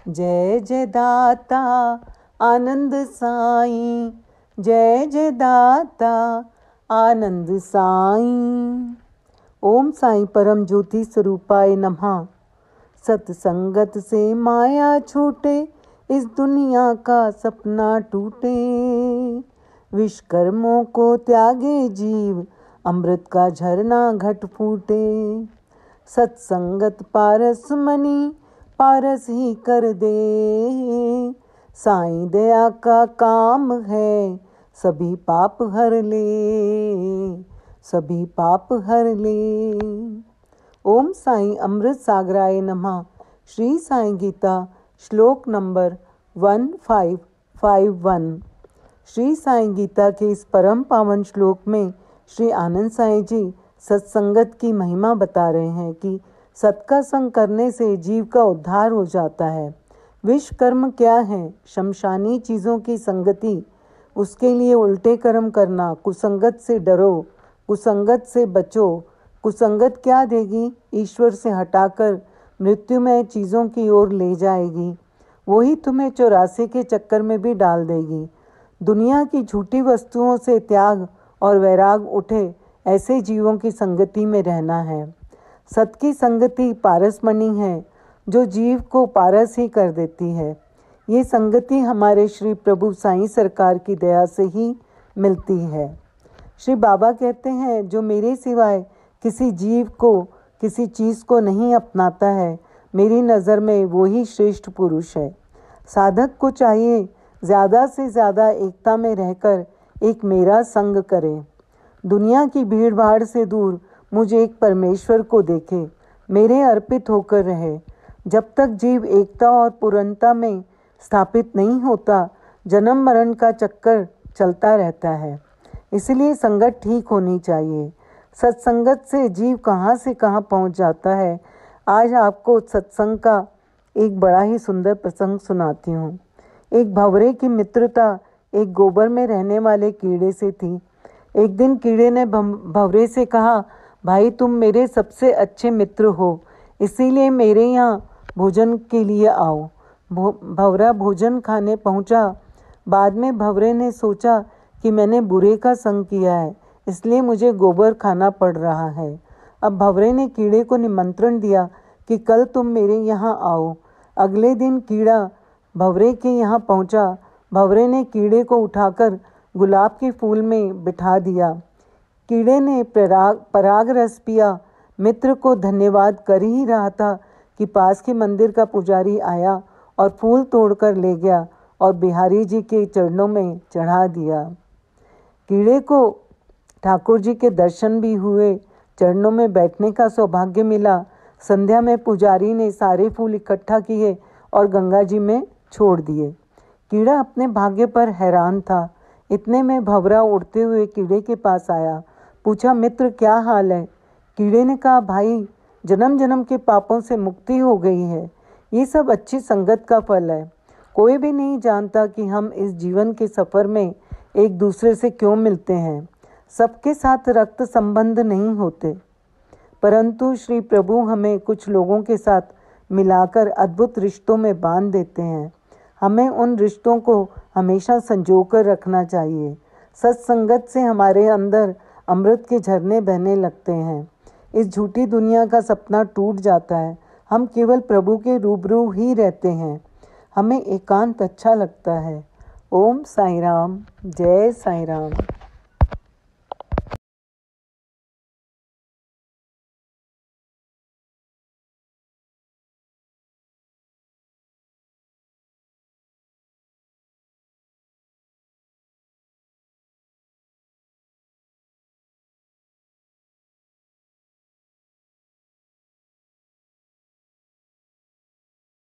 जय जय दाता आनंद साईं, जय जय दाता आनंद साईं। ओम साईं परम ज्योति स्वरूपाय नमः। सत्संगत से माया छूटे, इस दुनिया का सपना टूटे। विश्वकर्मों को त्यागे जीव, अमृत का झरना घट फूटे। सत्संगत पारस मणि, पारस ही कर दे। साईं दया का काम है, सभी पाप हर ले, सभी पाप हर ले। ओम साईं अमृत सागराय नमः। श्री साईं गीता श्लोक नंबर 1551। श्री साईं गीता के इस परम पावन श्लोक में श्री आनंद साईं जी सत्संगत की महिमा बता रहे हैं कि सत का संग करने से जीव का उद्धार हो जाता है। विश्व कर्म क्या है? शमशानी चीज़ों की संगति। उसके लिए उल्टे कर्म करना। कुसंगत से डरो, कुसंगत से बचो। कुसंगत क्या देगी? ईश्वर से हटाकर मृत्युमय चीज़ों की ओर ले जाएगी। वही तुम्हें 84 के चक्कर में भी डाल देगी। दुनिया की झूठी वस्तुओं से त्याग और वैराग उठे, ऐसे जीवों की संगति में रहना है। सत की संगति पारसमणि है, जो जीव को पारस ही कर देती है। ये संगति हमारे श्री प्रभु साईं सरकार की दया से ही मिलती है। श्री बाबा कहते हैं, जो मेरे सिवाय किसी जीव को, किसी चीज़ को नहीं अपनाता है, मेरी नज़र में वो ही श्रेष्ठ पुरुष है। साधक को चाहिए ज़्यादा से ज़्यादा एकता में रहकर एक मेरा संग करे। दुनिया की भीड़ भाड़ से दूर मुझे एक परमेश्वर को देखे, मेरे अर्पित होकर रहे। जब तक जीव एकता और पूर्णता में स्थापित नहीं होता, जन्म मरण का चक्कर चलता रहता है। इसलिए संगत ठीक होनी चाहिए। सत्संगत से जीव कहाँ से कहाँ पहुँच जाता है। आज आपको सत्संग का एक बड़ा ही सुंदर प्रसंग सुनाती हूँ। एक भंवरे की मित्रता एक गोबर में रहने वाले कीड़े से थी। एक दिन कीड़े ने भंवरे से कहा, भाई तुम मेरे सबसे अच्छे मित्र हो, इसीलिए मेरे यहाँ भोजन के लिए आओ। भंवरा भोजन खाने पहुँचा। बाद में भंवरे ने सोचा कि मैंने बुरे का संग किया है, इसलिए मुझे गोबर खाना पड़ रहा है। अब भंवरे ने कीड़े को निमंत्रण दिया कि कल तुम मेरे यहाँ आओ। अगले दिन कीड़ा भंवरे के यहाँ पहुँचा। भंवरे ने कीड़े को उठाकर गुलाब के फूल में बिठा दिया। कीड़े ने पराग रस पिया। मित्र को धन्यवाद कर ही रहा था कि पास के मंदिर का पुजारी आया और फूल तोड़कर ले गया और बिहारी जी के चरणों में चढ़ा दिया। कीड़े को ठाकुर जी के दर्शन भी हुए, चरणों में बैठने का सौभाग्य मिला। संध्या में पुजारी ने सारे फूल इकट्ठा किए और गंगा जी में छोड़ दिए। कीड़ा अपने भाग्य पर हैरान था। इतने में भंवरा उड़ते हुए कीड़े के पास आया। पूछा, मित्र क्या हाल है? कीड़े ने कहा, भाई जन्म जन्म के पापों से मुक्ति हो गई है। ये सब अच्छी संगत का फल है। कोई भी नहीं जानता कि हम इस जीवन के सफ़र में एक दूसरे से क्यों मिलते हैं। सबके साथ रक्त संबंध नहीं होते, परंतु श्री प्रभु हमें कुछ लोगों के साथ मिलाकर अद्भुत रिश्तों में बांध देते हैं। हमें उन रिश्तों को हमेशा संजो कर रखना चाहिए। सत्संगत से हमारे अंदर अमृत के झरने बहने लगते हैं। इस झूठी दुनिया का सपना टूट जाता है। हम केवल प्रभु के रूबरू ही रहते हैं। हमें एकांत अच्छा लगता है। ओम साईं राम, जय साईं राम।